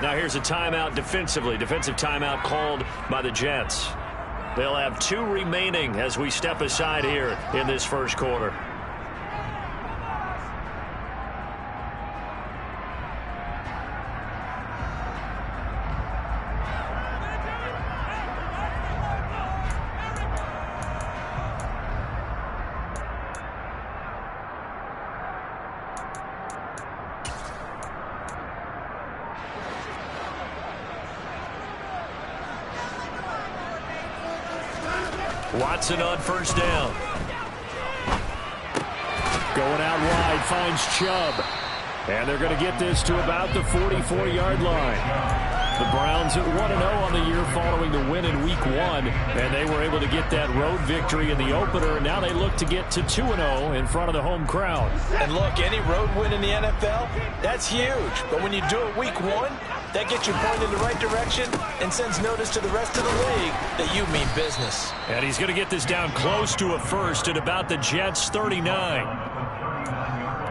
Now here's a timeout defensively. Defensive timeout called by the Jets. They'll have 2 remaining as we step aside here in this first quarter. Watson on first down. Going out wide, finds Chubb. And they're going to get this to about the 44-yard line. The Browns at 1-0 on the year following the win in Week 1. And they were able to get that road victory in the opener. And now they look to get to 2-0 in front of the home crowd. And look, any road win in the NFL, that's huge. But when you do it Week 1, that gets you pointed in the right direction and sends notice to the rest of the league that you mean business. And he's going to get this down close to a first at about the Jets' 39.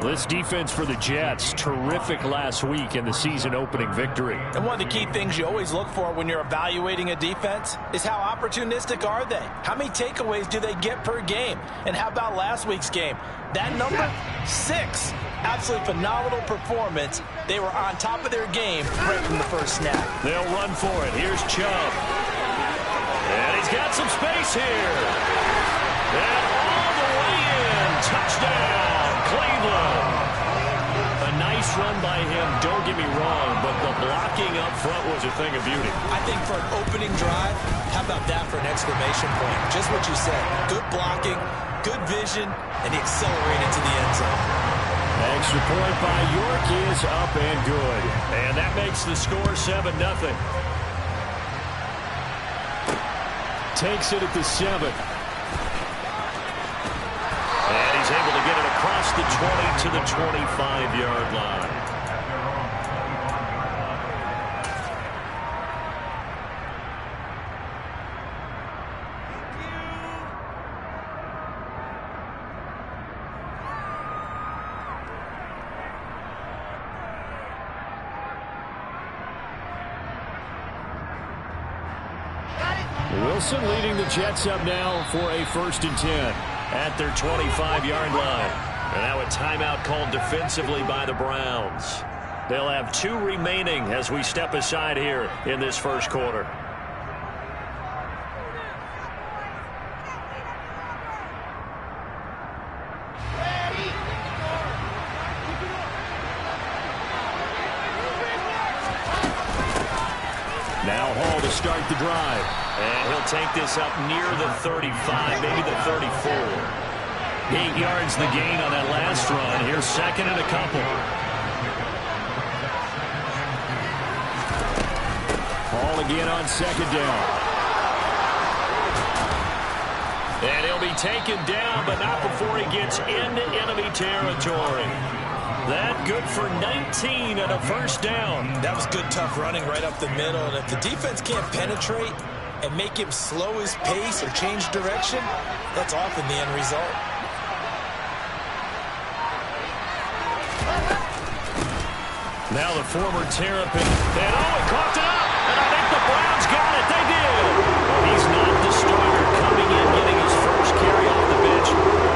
This defense for the Jets, terrific last week in the season-opening victory. And one of the key things you always look for when you're evaluating a defense is how opportunistic are they? How many takeaways do they get per game? And how about last week's game? That number, 6. Absolutely phenomenal performance. They were on top of their game right from the first snap. They'll run for it. Here's Chubb. And he's got some space here. And all the way in. Touchdown, Cleveland. A nice run by him, don't get me wrong, but the blocking up front was a thing of beauty. I think for an opening drive, how about that for an exclamation point? Just what you said. Good blocking, good vision, and he accelerated to the end zone. Extra point by York is up and good. And that makes the score 7-0. Takes it at the 7. And he's able to get it across the 20 to the 25-yard line. Wilson leading the Jets up now for a 1st and 10 at their 25-yard line. And now a timeout called defensively by the Browns. They'll have 2 remaining as we step aside here in this first quarter. Now Hall to start the drive. And he'll take this up near the 35, maybe the 34. 8 yards the gain on that last run. Here's 2nd and a couple. Hall again on 2nd down. And he'll be taken down, but not before he gets into enemy territory. That good for 19 and a 1st down. That was good, tough running right up the middle. And if the defense can't penetrate and make him slow his pace or change direction, that's often the end result. Now the former Terrapin. And he caught it up. And I think the Browns got it. They did. Well, he's not the starter coming in, getting his first carry off the bench.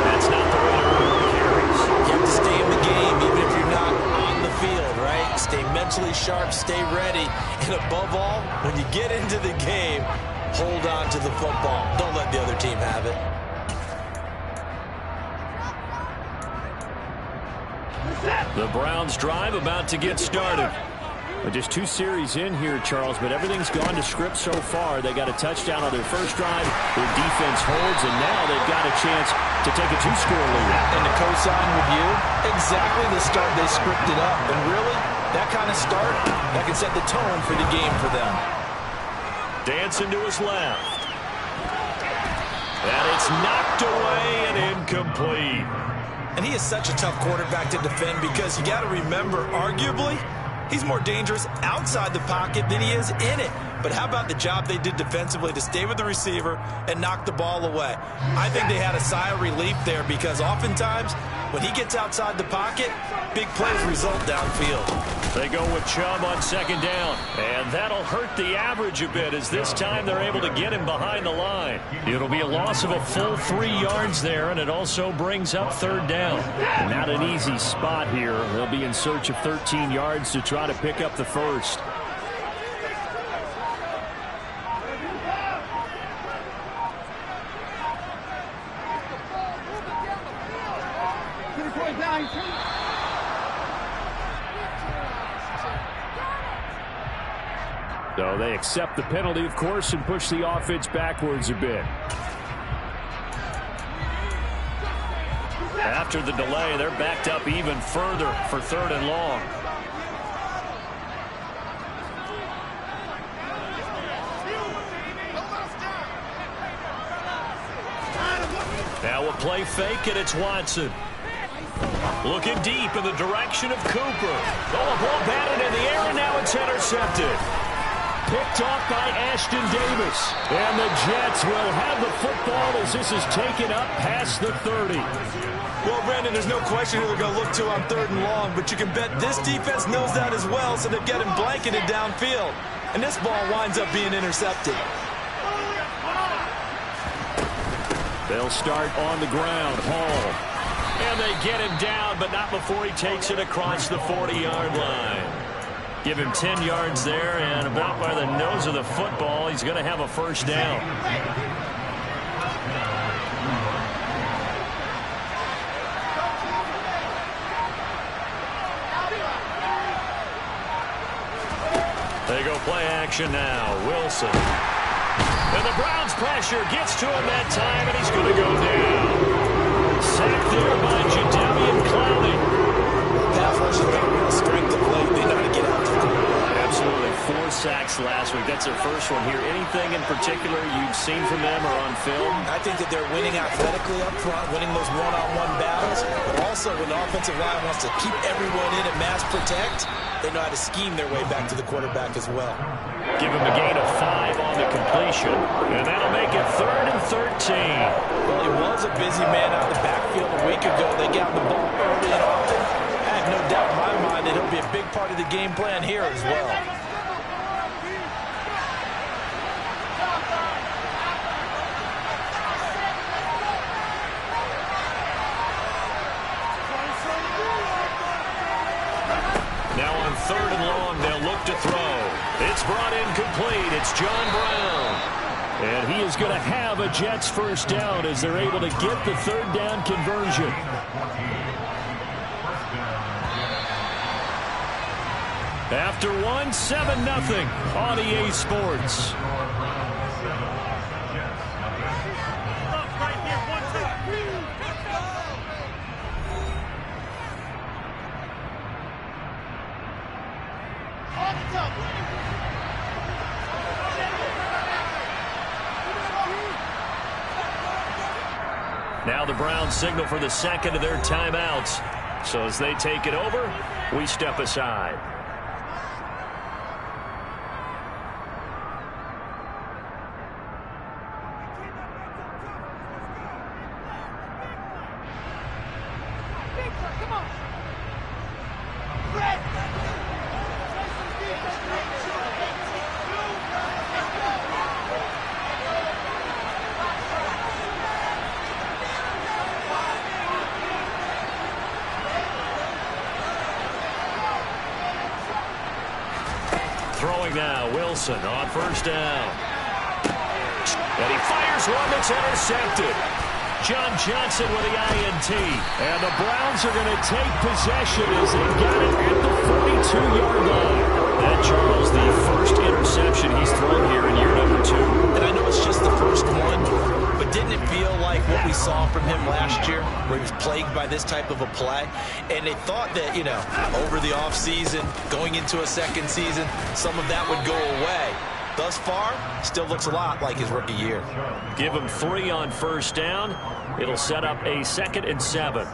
That's not the way to earn carries. You have to stay in the game even if you're not on the field, right? Stay mentally sharp, stay ready. And above all, when you get into the game, hold on to the football. Don't let the other team have it. The Browns drive about to get started. Just 2 series in here, Charles, but everything's gone to script so far. They got a touchdown on their first drive. Their defense holds, and now they've got a chance to take a 2-score lead. And to co-sign with you, exactly the start they scripted up. And really, that kind of start, that can set the tone for the game for them. Dancing to his left. And it's knocked away and incomplete. And he is such a tough quarterback to defend because you got to remember, arguably, he's more dangerous outside the pocket than he is in it. But how about the job they did defensively to stay with the receiver and knock the ball away? I think they had a sigh of relief there because oftentimes When he gets outside the pocket, big plays result downfield. They go with Chubb on second down, and that'll hurt the average a bit as this time they're able to get him behind the line. It'll be a loss of a full 3 yards there, and it also brings up third down. Not an easy spot here. They'll be in search of 13 yards to try to pick up the first. So they accept the penalty, of course, and push the offense backwards a bit. After the delay, they're backed up even further for third and long. Now a play fake, and it's Watson. Looking deep in the direction of Cooper. Oh, a ball batted in the air, and now it's intercepted. Picked off by Ashton Davis. And the Jets will have the football as this is taken up past the 30. Well, Brandon, there's no question who they're going to look to on third and long, but you can bet this defense knows that as well, so they're getting blanketed downfield. And this ball winds up being intercepted. They'll start on the ground. Hall. And they get him down, but not before he takes it across the 40-yard line. Give him 10 yards there, and about by the nose of the football, he's going to have a first down. They go play action now. Wilson. And the Browns pressure gets to him that time, and he's going to go down. Sacked there by Jadeveon Clowney. Pass rush has been a real strength of late. They know how to get out. Absolutely. 4 sacks last week. That's their first one here. Anything in particular you've seen from them or on film? I think that they're winning athletically up front, winning those one-on-one battles, but also when the offensive line wants to keep everyone in and mass protect, they know how to scheme their way back to the quarterback as well. Give him a gain of 5 on the completion, and that'll make it 3rd and 13. Well, he was a busy man out of the backfield a week ago. They got the ball early and often. I have no doubt in my mind that he'll be a big part of the game plan here as well. Now on 3rd and long, they'll look to throw. It's brought in complete. It's John Brown. And he is going to have a Jets first down as they're able to get the 3rd down conversion. After 1, 7-0 on EA Sports. Now the Browns signal for the second of their timeouts. So as they take it over, we step aside. Throwing now, Wilson on first down. And he fires one that's intercepted. John Johnson with the INT. And the Browns are going to take possession as they got it at the 42-yard line. That, Charles, the first interception he's thrown here in year number 2. And I know it's just the first one, but didn't it feel like what we saw from him last year, where he was plagued by this type of a play? And they thought that, you know, over the offseason, going into a second season, some of that would go away. Thus far, still looks a lot like his rookie year. Give him 3 on first down. It'll set up a 2nd and 7.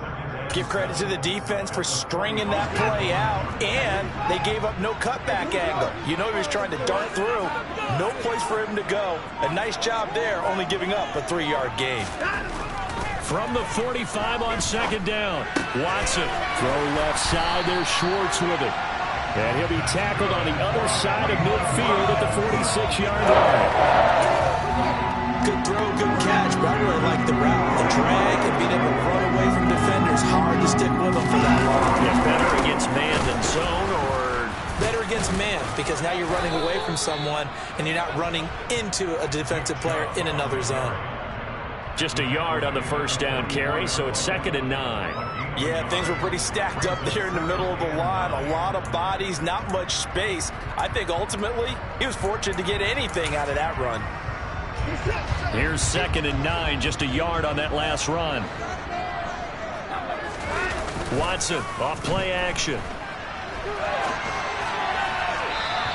Give credit to the defense for stringing that play out, and they gave up no cutback angle. You know he was trying to dart through. No place for him to go. A nice job there, only giving up a 3-yard gain. From the 45 on second down. Watson, throw left side. There's Schwartz with it. And he'll be tackled on the other side of midfield at the 46-yard line. Good throw, good catch, but I really like the route. The drag and being able to run away from defenders. Hard to stick with them for that long. Yeah, better against man than zone, or better against man, because now you're running away from someone and you're not running into a defensive player in another zone. just a yard on the first down carry, so it's 2nd and 9. Yeah, things were pretty stacked up there in the middle of the line. A lot of bodies, not much space. I think ultimately he was fortunate to get anything out of that run. Here's 2nd and 9, just a yard on that last run. Watson off play action.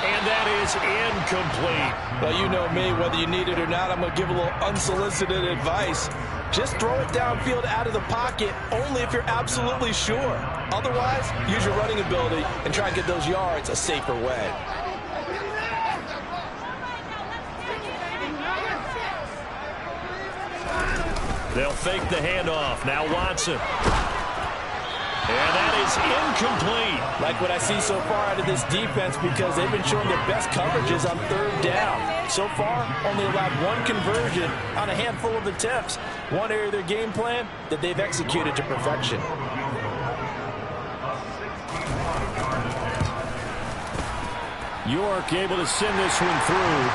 And that is incomplete. Well, you know me, whether you need it or not, I'm going to give a little unsolicited advice. Just throw it downfield out of the pocket only if you're absolutely sure. Otherwise, use your running ability and try and get those yards a safer way. They'll fake the handoff. Now Watson. And that is incomplete. Like what I see so far out of this defense, because they've been showing their best coverages on 3rd down. So far, only allowed one conversion on a handful of attempts. One area of their game plan that they've executed to perfection. York able to send this one through.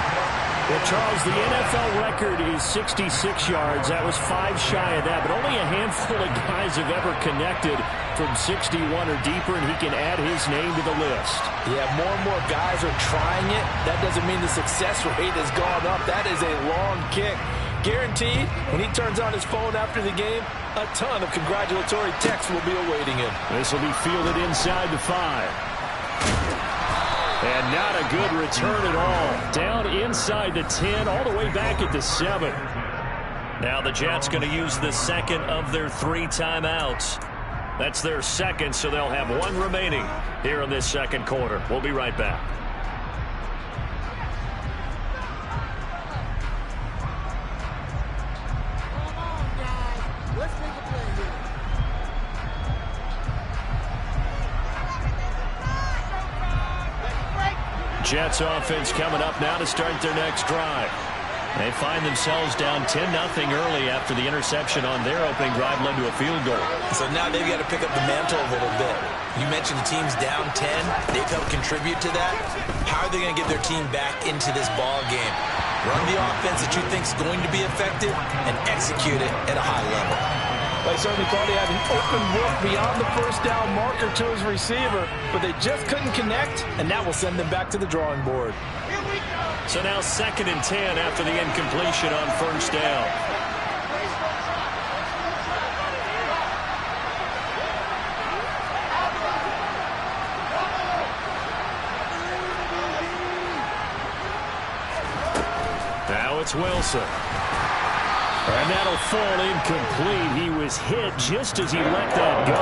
Well, Charles, the NFL record is 66 yards. That was 5 shy of that, but only a handful of guys have ever connected from 61 or deeper, and he can add his name to the list. Yeah, more and more guys are trying it. That doesn't mean the success rate has gone up. That is a long kick. Guaranteed, when he turns on his phone after the game, a ton of congratulatory texts will be awaiting him. This will be fielded inside the 5. And not a good return at all. Down inside the 10, all the way back at the 7. Now the Jets going to use the second of their 3 timeouts. That's their second, so they'll have 1 remaining here in this second quarter. We'll be right back. Jets offense coming up now to start their next drive. They find themselves down 10-0 early after the interception on their opening drive led to a field goal. So now they've got to pick up the mantle a little bit. You mentioned the team's down 10. They've helped contribute to that. How are they going to get their team back into this ball game? Run the offense that you think is going to be effective and execute it at a high level. Well, he certainly thought he had an open look beyond the first down marker to his receiver, but they just couldn't connect, and that will send them back to the drawing board. So now 2nd and 10 after the incompletion on first down. Now it's Wilson. And that'll fall incomplete. He was hit just as he let that go.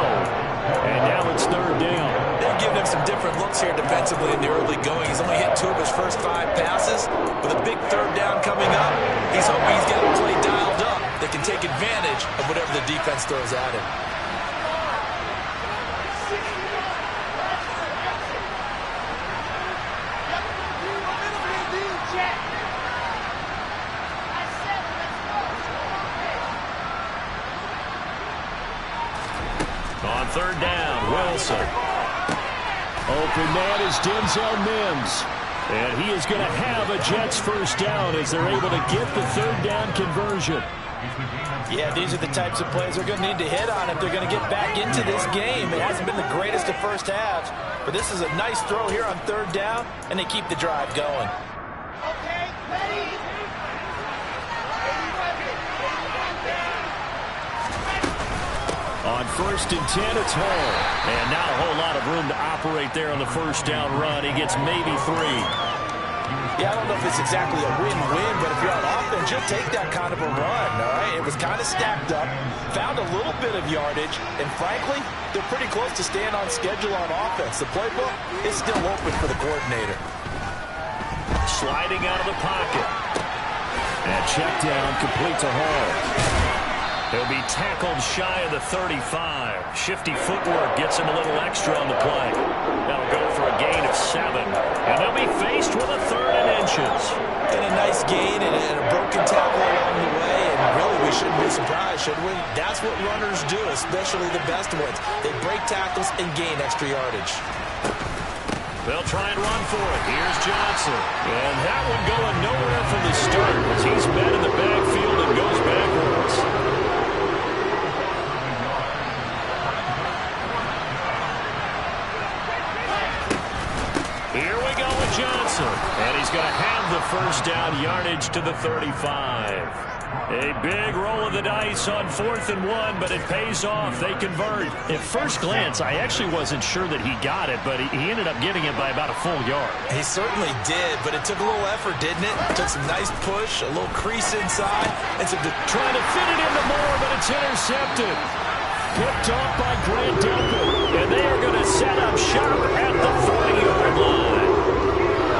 And now it's 3rd down. They've given him some different looks here defensively in the early going. He's only hit 2 of his first 5 passes. With a big 3rd down coming up, he's hoping he's got a play dialed up that can take advantage of whatever the defense throws at him. On 3rd down, Wilson. Open man is Denzel Mims. And he is going to have a Jets first down as they're able to get the 3rd down conversion. Yeah, these are the types of plays they're going to need to hit on if they're going to get back into this game. It hasn't been the greatest of first halves, but this is a nice throw here on 3rd down, and they keep the drive going. Okay, ready? On 1st and 10, it's Hall. And not a whole lot of room to operate there on the first down run. He gets maybe 3. Yeah, I don't know if it's exactly a win-win, but if you're on offense, you'll take that kind of a run, all right? It was kind of stacked up, found a little bit of yardage, and frankly, they're pretty close to staying on schedule on offense. The playbook is still open for the coordinator. Sliding out of the pocket. And check down complete to Hall. He'll be tackled shy of the 35. Shifty footwork gets him a little extra on the play. That'll go for a gain of 7. And they'll be faced with a 3rd and inches. And a nice gain and a broken tackle along the way. And really, we shouldn't be surprised, should we? That's what runners do, especially the best ones. They break tackles and gain extra yardage. They'll try and run for it. Here's Johnson. And that one going nowhere from the start as he's met in the backfield and goes backwards. Here we go with Johnson. And he's going to have the first down yardage to the 35. A big roll of the dice on 4th and 1, but it pays off. They convert. At first glance, I actually wasn't sure that he got it, but he ended up getting it by about a full yard. He certainly did, but it took a little effort, didn't it? Took some nice push, a little crease inside, and some trying to fit it into Moore, but it's intercepted. Picked off by Grant Delpit, and they are going to set up shop at the 40-yard line.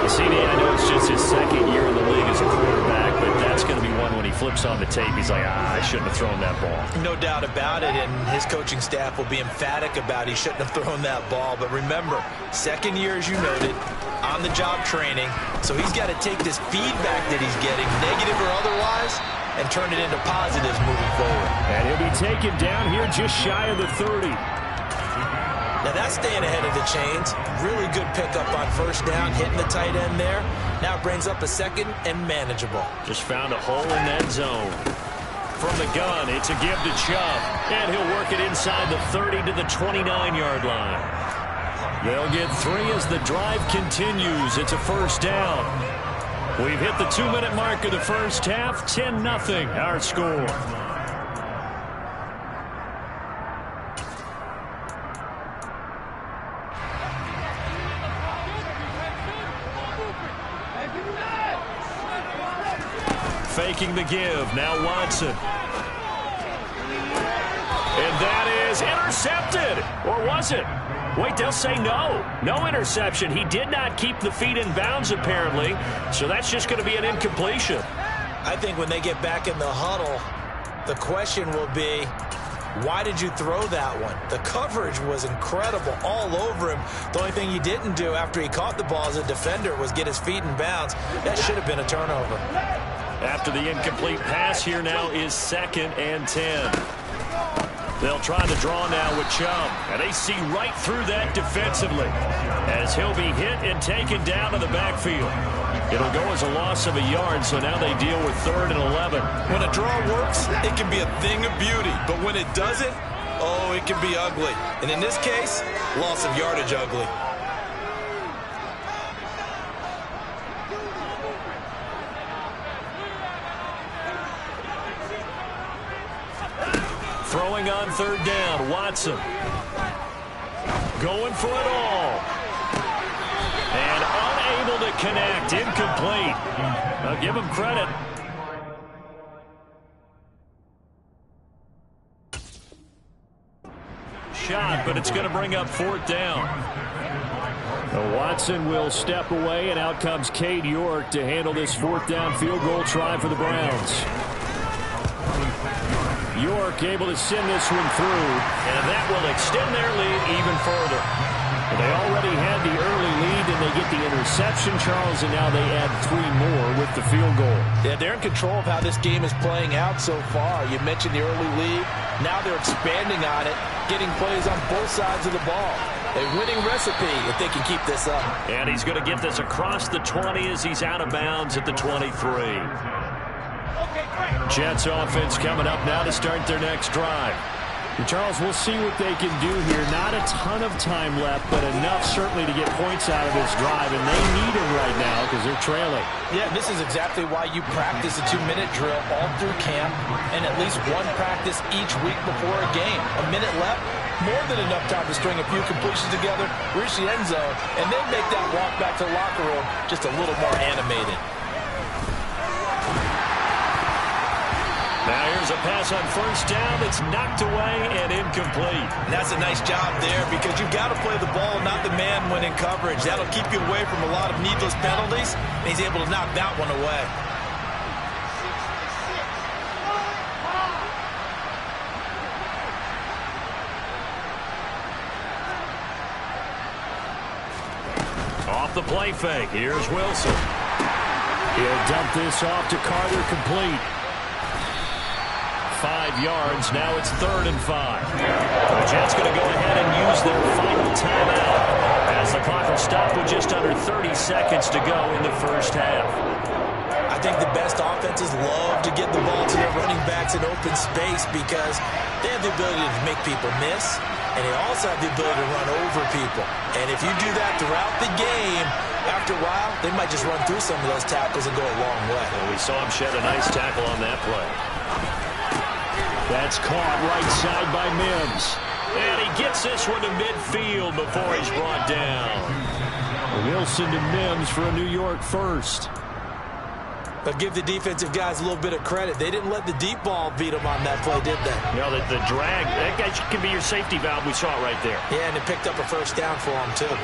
CD, I know it's just his 2nd year in the league as a quarterback, but that's going to be one when he flips on the tape. He's like, I shouldn't have thrown that ball. No doubt about it, and his coaching staff will be emphatic about he shouldn't have thrown that ball. But remember, 2nd year, as you noted, on-the-job training, so he's got to take this feedback that he's getting, negative or otherwise, and turn it into positives moving forward. And he'll be taken down here just shy of the 30. Now that's staying ahead of the chains. Really good pickup on 1st down, hitting the tight end there. Now it brings up a 2nd and manageable. Just found a hole in that zone. From the gun, it's a give to Chubb. And he'll work it inside the 30 to the 29-yard line. They'll get 3 as the drive continues. It's a 1st down. We've hit the 2-minute mark of the first half. 10-0 our score. Faking the give. Now Watson. And that is intercepted. Or was it? Wait, they'll say no. No interception. He did not keep the feet in bounds, apparently. So that's just going to be an incompletion. I think when they get back in the huddle, the question will be, why did you throw that one? The coverage was incredible all over him. The only thing he didn't do after he caught the ball as a defender was get his feet in bounds. That should have been a turnover. After the incomplete pass, here now is 2nd and 10. They'll try to draw now with Chubb, and they see right through that defensively as he'll be hit and taken down to the backfield. It'll go as a loss of a yard, so now they deal with 3rd and 11. When a draw works, it can be a thing of beauty, but when it doesn't, oh, it can be ugly. And in this case, loss of yardage ugly. Throwing on 3rd down, Watson. Going for it all. And unable to connect, incomplete. I'll give him credit. Shot, but it's going to bring up 4th down. Now Watson will step away, and out comes Cade York to handle this 4th down field goal try for the Browns. York able to send this one through, and that will extend their lead even further. But they already had the early lead, and they get the interception, Charles, and now they add 3 more with the field goal. Yeah, they're in control of how this game is playing out so far. You mentioned the early lead. Now they're expanding on it, getting plays on both sides of the ball. A winning recipe if they can keep this up. And he's going to get this across the 20 as he's out of bounds at the 23. Jets offense coming up now to start their next drive. And Charles, we'll see what they can do here. Not a ton of time left, but enough certainly to get points out of this drive, and they need it right now because they're trailing. Yeah, this is exactly why you practice a 2-minute drill all through camp and at least one practice each week before a game. A minute left, more than enough time to string a few completions together, reach the end zone, and then make that walk back to the locker room just a little more animated. Now here's a pass on 1st down that's knocked away and incomplete. And that's a nice job there because you've got to play the ball, not the man when in coverage. That'll keep you away from a lot of needless penalties, and he's able to knock that one away. off the play fake. Here's Wilson. He'll dump this off to Carter, complete. 5 yards. Now it's 3rd and 5. The Jets going to go ahead and use their final timeout as the clock will stop with just under 30 seconds to go in the first half. I think the best offenses love to get the ball to their running backs in open space because they have the ability to make people miss, and they also have the ability to run over people. And if you do that throughout the game, after a while, they might just run through some of those tackles and go a long way. And we saw him shed a nice tackle on that play. That's caught right side by Mims. And he gets this one to midfield before he's brought down. Wilson to Mims for a New York first. But give the defensive guys a little bit of credit. They didn't let the deep ball beat them on that play, did they? You know, the drag, that guy can be your safety valve. We saw it right there. Yeah, and it picked up a first down for him, too.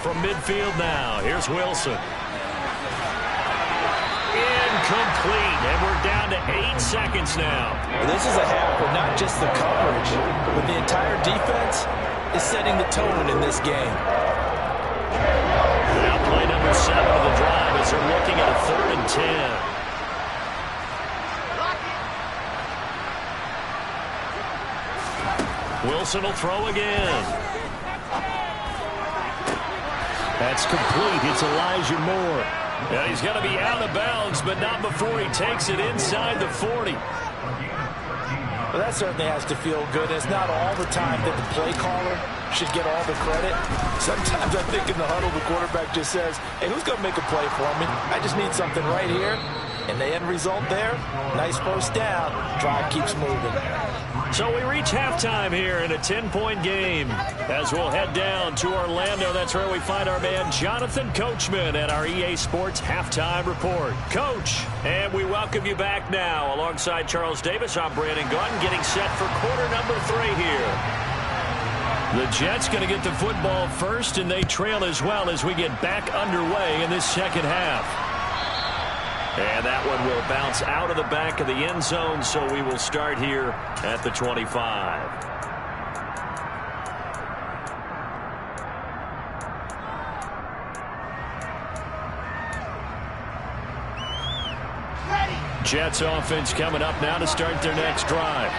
From midfield now, here's Wilson. Incomplete, and we're down to 8 seconds now. Well, this is a half where not just the coverage, but the entire defense is setting the tone in this game. Now play number 7 of the drive as they're looking at a 3rd and 10. Wilson will throw again. That's complete. It's Elijah Moore. Yeah, he's going to be out of bounds, but not before he takes it inside the 40. Well, that certainly has to feel good. It's not all the time that the play caller should get all the credit. Sometimes I think in the huddle, the quarterback just says, hey, who's going to make a play for me? I just need something right here. And the end result there, nice first down. Drive keeps moving. So we reach halftime here in a 10-point game. As we'll head down to Orlando, that's where we find our man Jonathan Coachman at our EA Sports Halftime Report. Coach, and we welcome you back now. Alongside Charles Davis, I'm Brandon Gunn, getting set for quarter number 3 here. The Jets going to get the football first, and they trail as well as we get back underway in this second half. And that one will bounce out of the back of the end zone, so we will start here at the 25. Jets offense coming up now to start their next drive.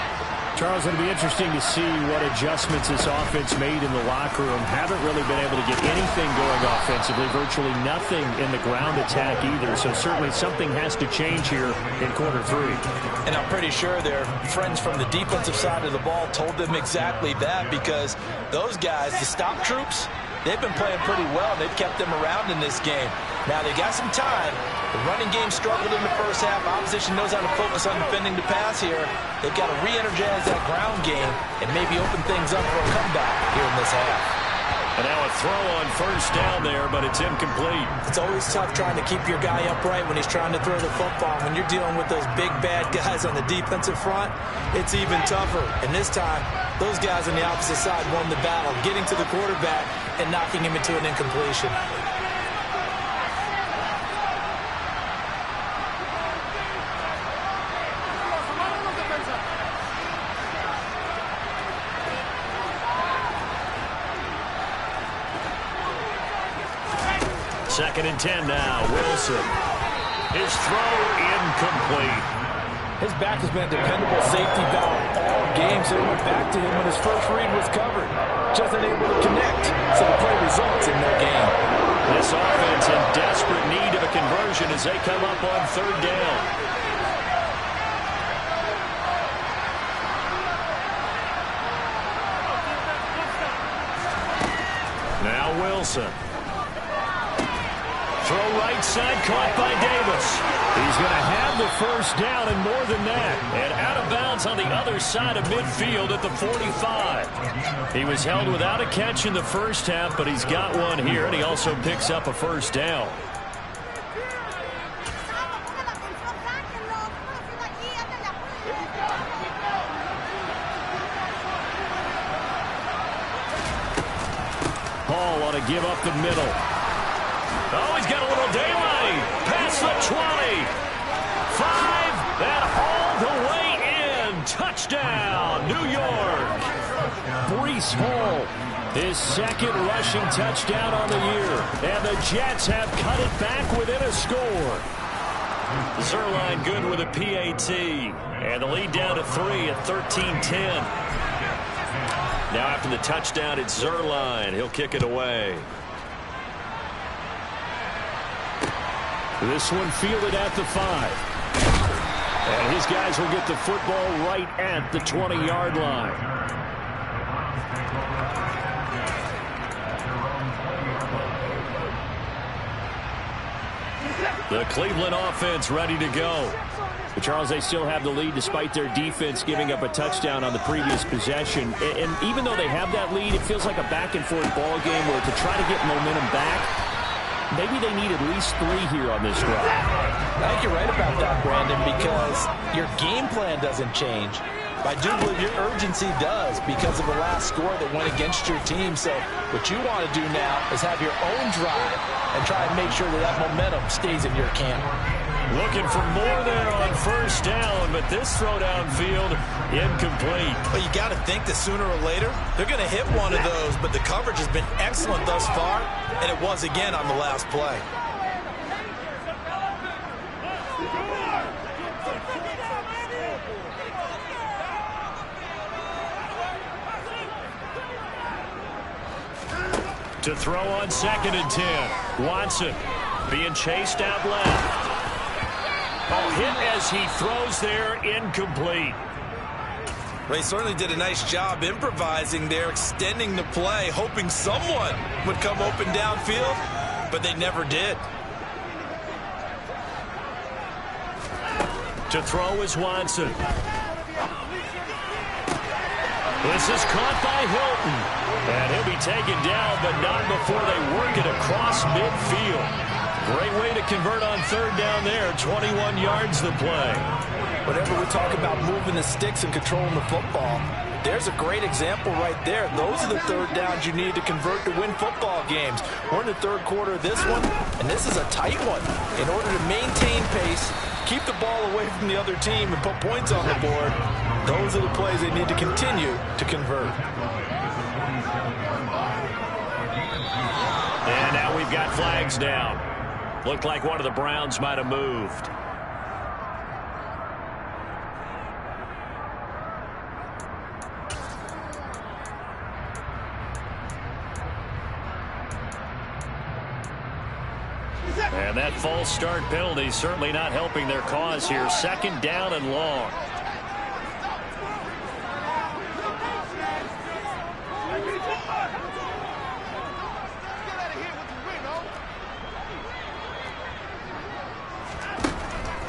Charles, it'll be interesting to see what adjustments this offense made in the locker room. Haven't really been able to get anything going offensively, virtually nothing in the ground attack either. So certainly something has to change here in quarter 3. And I'm pretty sure their friends from the defensive side of the ball told them exactly that, because those guys, the stop troops, they've been playing pretty well. They've kept them around in this game. Now they got some time. The running game struggled in the first half. Opposition knows how to focus on defending the pass here. They've got to re-energize that ground game and maybe open things up for a comeback here in this half. And now a throw on first down there, but it's incomplete. It's always tough trying to keep your guy upright when he's trying to throw the football. When you're dealing with those big, bad guys on the defensive front, it's even tougher. And this time, those guys on the opposite side won the battle, getting to the quarterback and knocking him into an incompletion. Second and 10 now. Wilson. His throw incomplete. His back has been a dependable safety valve all game, so he went back to him when his first read was covered. Just unable to connect, so the play results in no gain. This offense in desperate need of a conversion as they come up on 3rd down. Now Wilson. Throw right side, caught by Davis. He's going to have the first down and more than that. And out of bounds on the other side of midfield at the 45. He was held without a catch in the first half, but he's got one here, and he also picks up a first down. Hall ought to give up the middle. Oh, he's got a little daylight. Past the 20. 5. And Hall and touchdown, New York. Breece Hall, his second rushing touchdown on the year. And the Jets have cut it back within a score. Zuerlein good with a PAT. And the lead down to 3 at 13-10. Now after the touchdown, it's Zuerlein. He'll kick it away. This one fielded at the 5. And his guys will get the football right at the 20-yard line. The Cleveland offense ready to go. But Charles, they still have the lead despite their defense giving up a touchdown on the previous possession. And even though they have that lead, it feels like a back-and-forth ball game where to try to get momentum back, maybe they need at least 3 here on this drive. I think you're right about that, Brandon, because your game plan doesn't change. I do believe your urgency does because of the last score that went against your team. So what you want to do now is have your own drive and try and make sure that that momentum stays in your camp. Looking for more there on first down, but this throw downfield incomplete. Well, you got to think that sooner or later they're going to hit one of those, but the coverage has been excellent thus far, and it was again on the last play. To throw on 2nd and 10. Watson being chased out left. A hit as he throws there, incomplete. They certainly did a nice job improvising there, extending the play, hoping someone would come open downfield, but they never did. To throw is Watson. This is caught by Hilton. And he'll be taken down, but not before they work it across midfield. Great way to convert on 3rd down there. 21 yards the play. Whenever we talk about moving the sticks and controlling the football, there's a great example right there. Those are the 3rd downs you need to convert to win football games. We're in the 3rd quarter of this one, and this is a tight one. In order to maintain pace, keep the ball away from the other team, and put points on the board, those are the plays they need to continue to convert. And now we've got flags down. Looked like one of the Browns might have moved. And that false start penalty certainly not helping their cause here. 2nd down and long.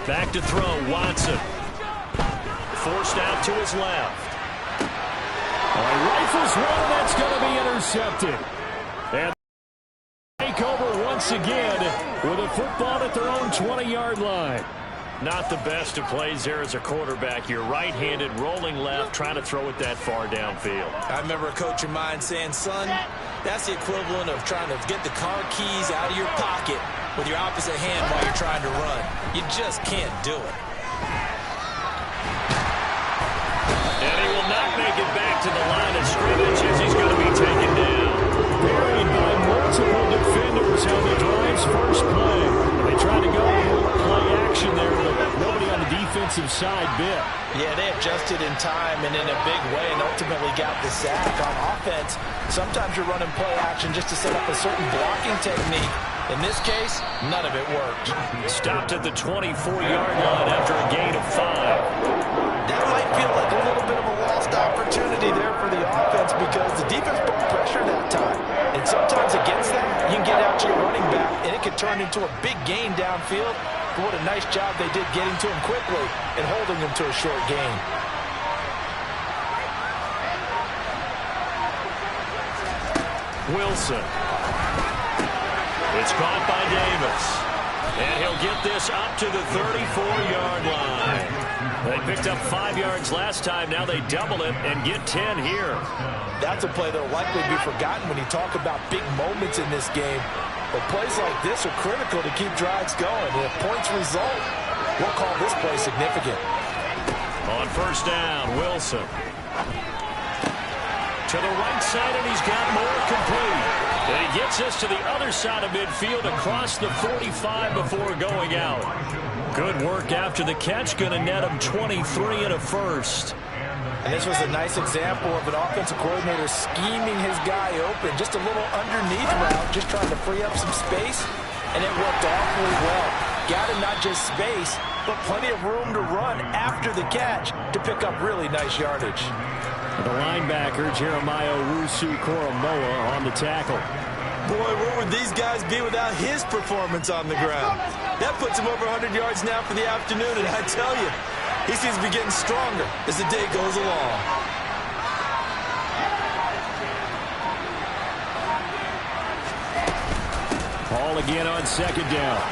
Back to throw, Watson. Forced out to his left. Rifles one, that's going to be intercepted. And take over once again with a football at their own 20-yard line. Not the best of plays there as a quarterback. You're right-handed, rolling left, trying to throw it that far downfield. I remember a coach of mine saying, son, that's the equivalent of trying to get the car keys out of your pocket with your opposite hand while you're trying to run. You just can't do it. And he will not make it back to the line of scrimmage as he's going to be taken down. Buried by multiple defenders on the drive's first play. They tried to go play action there, but nobody on the defensive side bit. Yeah, they adjusted in time and in a big way and ultimately got the sack. On offense, sometimes you're running play action just to set up a certain blocking technique. In this case, none of it worked. Stopped at the 24-yard line after a gain of 5. That might feel like a little bit of a lost opportunity there for the offense because the defense put pressure that time. And sometimes against that, you can get out to your running back, and it can turn into a big gain downfield. But what a nice job they did getting to him quickly and holding him to a short gain. Wilson. It's caught by Davis. And he'll get this up to the 34-yard line. They picked up 5 yards last time. Now they double it and get 10 here. That's a play that will likely be forgotten when you talk about big moments in this game. But plays like this are critical to keep drives going. And if points result, we'll call this play significant. On first down, Wilson. To the right side, and he's got more complete. And he gets us to the other side of midfield across the 45 before going out. Good work after the catch. Going to net him 23 and a first. And this was a nice example of an offensive coordinator scheming his guy open. Just a little underneath route, just trying to free up some space. And it worked awfully well. Got him not just space, but plenty of room to run after the catch to pick up really nice yardage. The linebacker, Jeremiah Owusu-Koramoah, on the tackle. Boy, where would these guys be without his performance on the ground? That puts him over 100 yards now for the afternoon, and I tell you, he seems to be getting stronger as the day goes along. Ball again on second down.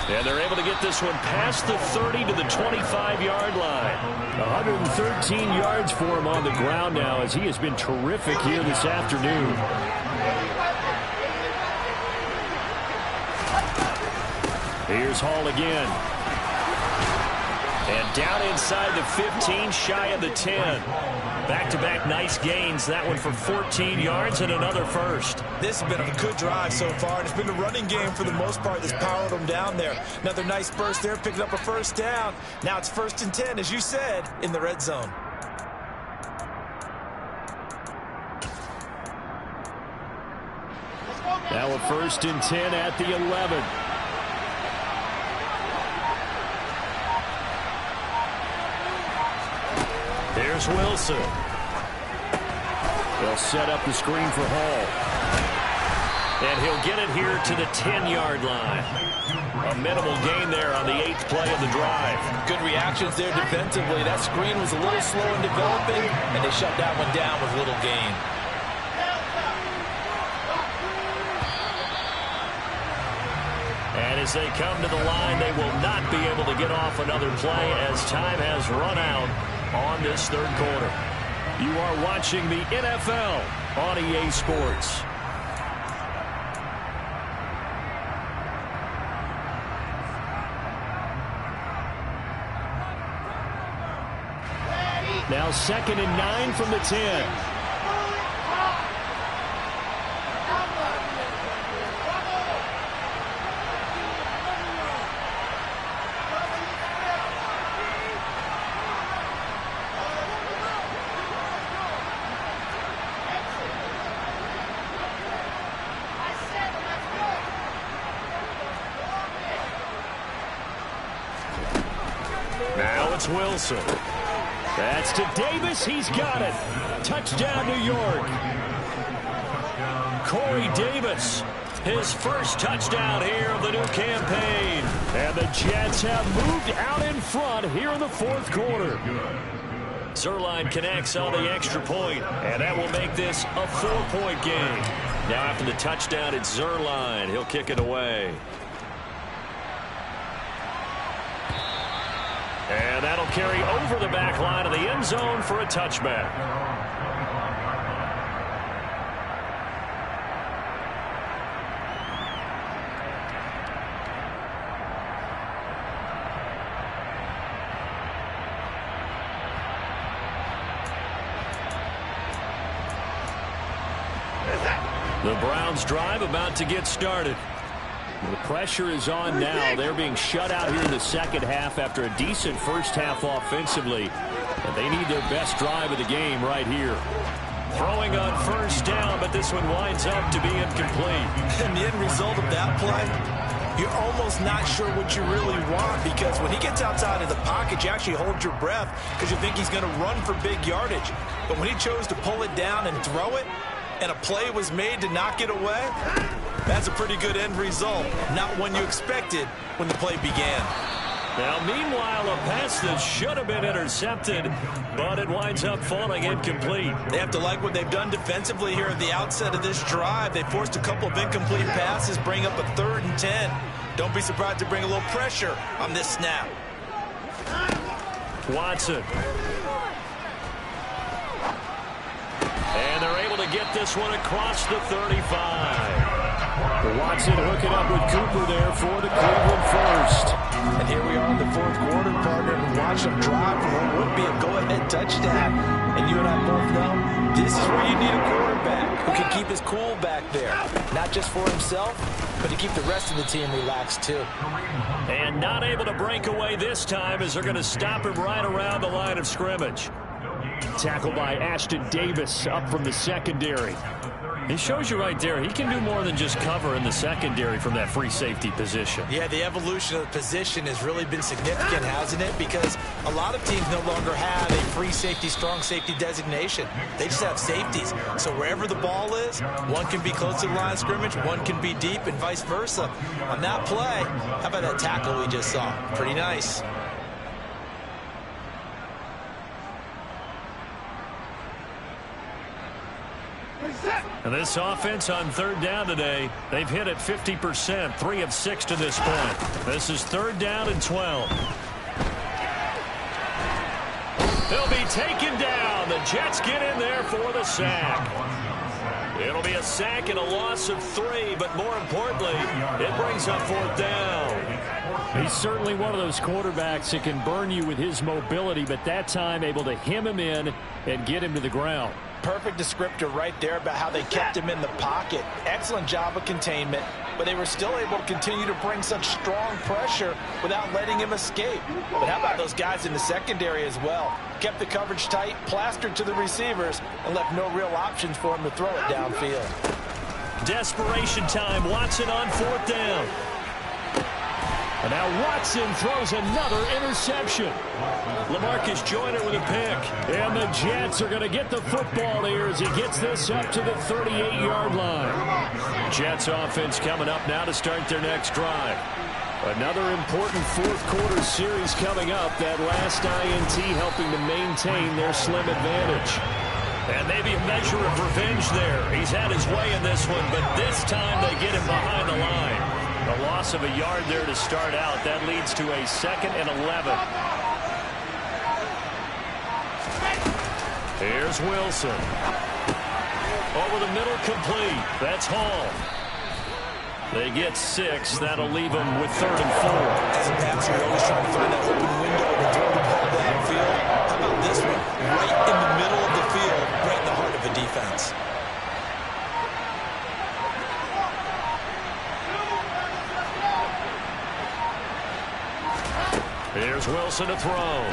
And they're able to get this one past the 30 to the 25-yard line. 113 yards for him on the ground now as he has been terrific here this afternoon. Here's Hall again. And down inside the 15, shy of the 10. Back-to-back nice gains. That one for 14 yards and another first. This has been a good drive so far, and it's been the running game for the most part that's powered them down there. Another nice burst there, picking up a first down. Now it's 1st and 10, as you said, in the red zone. Now a 1st and 10 at the 11. There's Wilson. They'll set up the screen for Hall. And he'll get it here to the 10-yard line. A minimal gain there on the 8th play of the drive. Good reactions there defensively. That screen was a little slow in developing, and they shut that one down with little gain. And as they come to the line, they will not be able to get off another play as time has run out on this 3rd quarter. You are watching the NFL on EA Sports. Now 2nd and 9 from the 10. Now it's Wilson. That's to Davis. He's got it. Touchdown, New York. Corey Davis, his first touchdown here of the new campaign. And the Jets have moved out in front here in the 4th quarter. Zuerlein connects on the extra point, and that will make this a 4-point game. Now after the touchdown, it's Zuerlein. He'll kick it away. And that'll carry over the back line of the end zone for a touchback. The Browns drive about to get started. The pressure is on now. They're being shut out here in the 2nd half after a decent first half offensively. And they need their best drive of the game right here. Throwing on first down, but this one winds up to be incomplete. And the end result of that play, you're almost not sure what you really want, because when he gets outside of the pocket, you actually hold your breath because you think he's going to run for big yardage. But when he chose to pull it down and throw it, and a play was made to knock it away, that's a pretty good end result. Not one you expected when the play began. Now, meanwhile, a pass that should have been intercepted, but it winds up falling incomplete. They have to like what they've done defensively here at the outset of this drive. They forced a couple of incomplete passes, bring up a 3rd and 10. Don't be surprised to bring a little pressure on this snap. Watson. And they're able to get this one across the 35. Watson hooking up with Cooper there for the Cleveland first. And here we are in the fourth quarter, partner, and watch them drive for what would be a go-ahead touchdown. And you and I both know this is where you need a quarterback who can keep his cool back there. Not just for himself, but to keep the rest of the team relaxed too. And not able to break away this time as they're going to stop him right around the line of scrimmage. Tackled by Ashton Davis up from the secondary. It shows you right there, he can do more than just cover in the secondary from that free safety position. Yeah, the evolution of the position has really been significant, hasn't it? Because a lot of teams no longer have a free safety, strong safety designation. They just have safeties. So wherever the ball is, one can be close to the line of scrimmage, one can be deep, and vice versa. On that play, how about that tackle we just saw? Pretty nice. And this offense on third down today, they've hit it 50%, 3 of 6 to this point. This is third down and 12. They'll be taken down. The Jets get in there for the sack. It'll be a sack and a loss of 3, but more importantly, it brings up fourth down. He's certainly one of those quarterbacks that can burn you with his mobility, but that time able to hem him in and get him to the ground. Perfect descriptor right there about how they kept him in the pocket. Excellent job of containment, but they were still able to continue to bring such strong pressure without letting him escape. But how about those guys in the secondary as well? Kept the coverage tight, plastered to the receivers, and left no real options for him to throw it downfield. Desperation time. Watson on fourth down. And now Watson throws another interception. LaMarcus Joyner with a pick. And the Jets are going to get the football here as he gets this up to the 38-yard line. Jets offense coming up now to start their next drive. Another important fourth quarter series coming up. That last INT helping to maintain their slim advantage. And maybe a measure of revenge there. He's had his way in this one, but this time they get him behind the line. A loss of a yard there to start out. That leads to a 2nd and 11. Here's Wilson. Over the middle, complete. That's Hall. They get 6. That'll leave them with 3rd and 4. As a passer, you're always trying to find that open window to throw the ball downfield. How about this one? Right in the middle of the field, right in the heart of the defense. Here's Wilson to throw.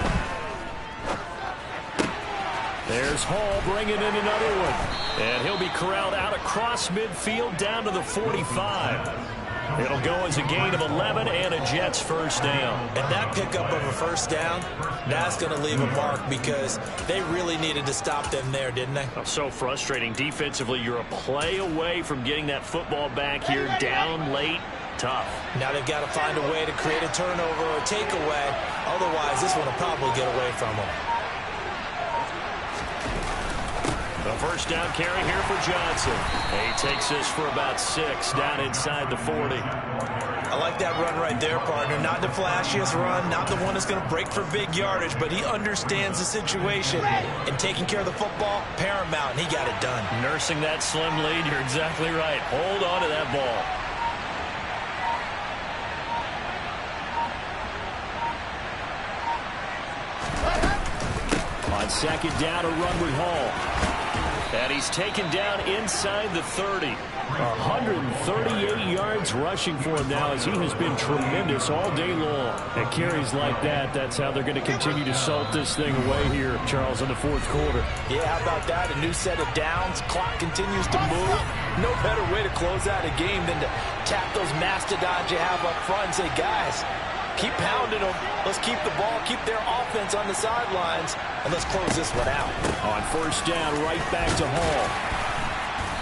There's Hall bringing in another one. And he'll be corralled out across midfield down to the 45. It'll go as a gain of 11 and a Jets first down. And that pickup of a first down, that's going to leave a mark because they really needed to stop them there, didn't they? So frustrating. Defensively, you're a play away from getting that football back here down late. Tough. Now they've got to find a way to create a turnover or a takeaway. Otherwise, this one will probably get away from them. The first down carry here for Johnson. He takes this for about 6 down inside the 40. I like that run right there, partner. Not the flashiest run, not the one that's going to break for big yardage, but he understands the situation, and taking care of the football, paramount, and he got it done. Nursing that slim lead, you're exactly right. Hold on to that ball. On second down, a run with Hall. And he's taken down inside the 30. 138 yards rushing for him now as he has been tremendous all day long. At carries like that, that's how they're going to continue to salt this thing away here, Charles, in the fourth quarter. Yeah, how about that? A new set of downs. Clock continues to move. No better way to close out a game than to tap those mastodons you have up front and say, guys, keep pounding them. Let's keep the ball, keep their offense on the sidelines, and let's close this one out. On first down, right back to Hall.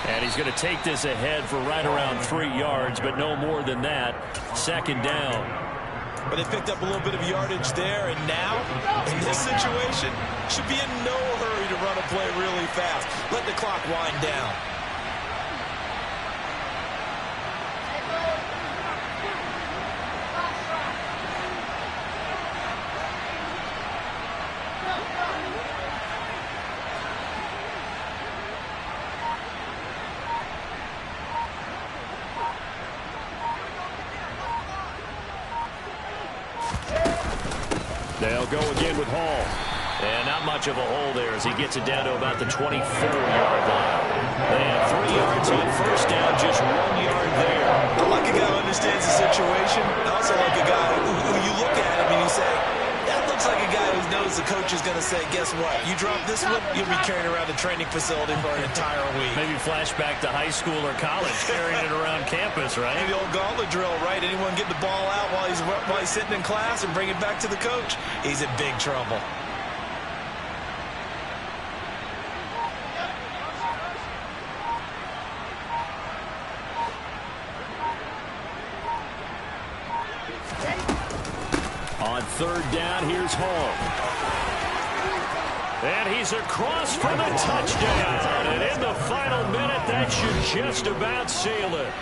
And he's going to take this ahead for right around 3 yards, but no more than that. Second down. But they picked up a little bit of yardage there, and now, in this situation, should be in no hurry to run a play really fast. Let the clock wind down. They'll go again with Hall. And not much of a hole there as he gets it down to about the 24-yard line. They have 3 yards on first down, just 1 yard there. I like a guy who understands the situation. I also like a guy who you look at him and you say, that looks like a guy who knows the coach is going to say, guess what? You drop this one, you'll be carrying around the training facility for an entire week. Maybe flashback to high school or college, carrying it around campus, right? Maybe the old gauntlet drill, right? Anyone get the ball out while he's sitting in class and bring it back to the coach? He's in big trouble. On third down, here's Hall. And he's across for the touchdown. And in the final minute, that should just about seal it.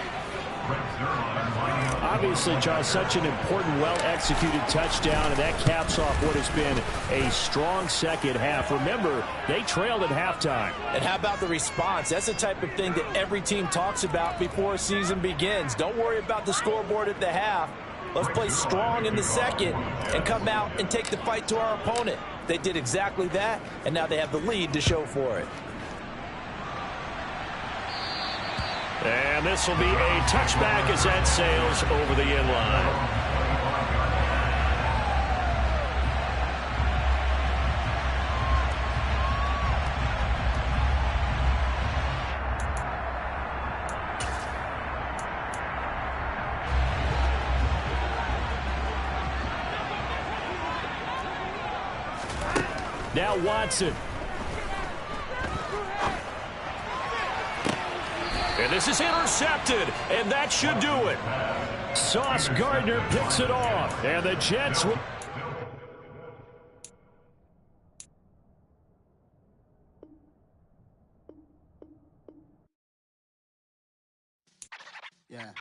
Obviously, Charles, such an important, well-executed touchdown, and that caps off what has been a strong second half. Remember, they trailed at halftime. And how about the response? That's the type of thing that every team talks about before a season begins. Don't worry about the scoreboard at the half. Let's play strong in the second and come out and take the fight to our opponent. They did exactly that, and now they have the lead to show for it. And this will be a touchback as that sails over the end line. Now Watson. And this is intercepted, and that should do it. Sauce Gardner picks it off, and the Jets will... Yeah.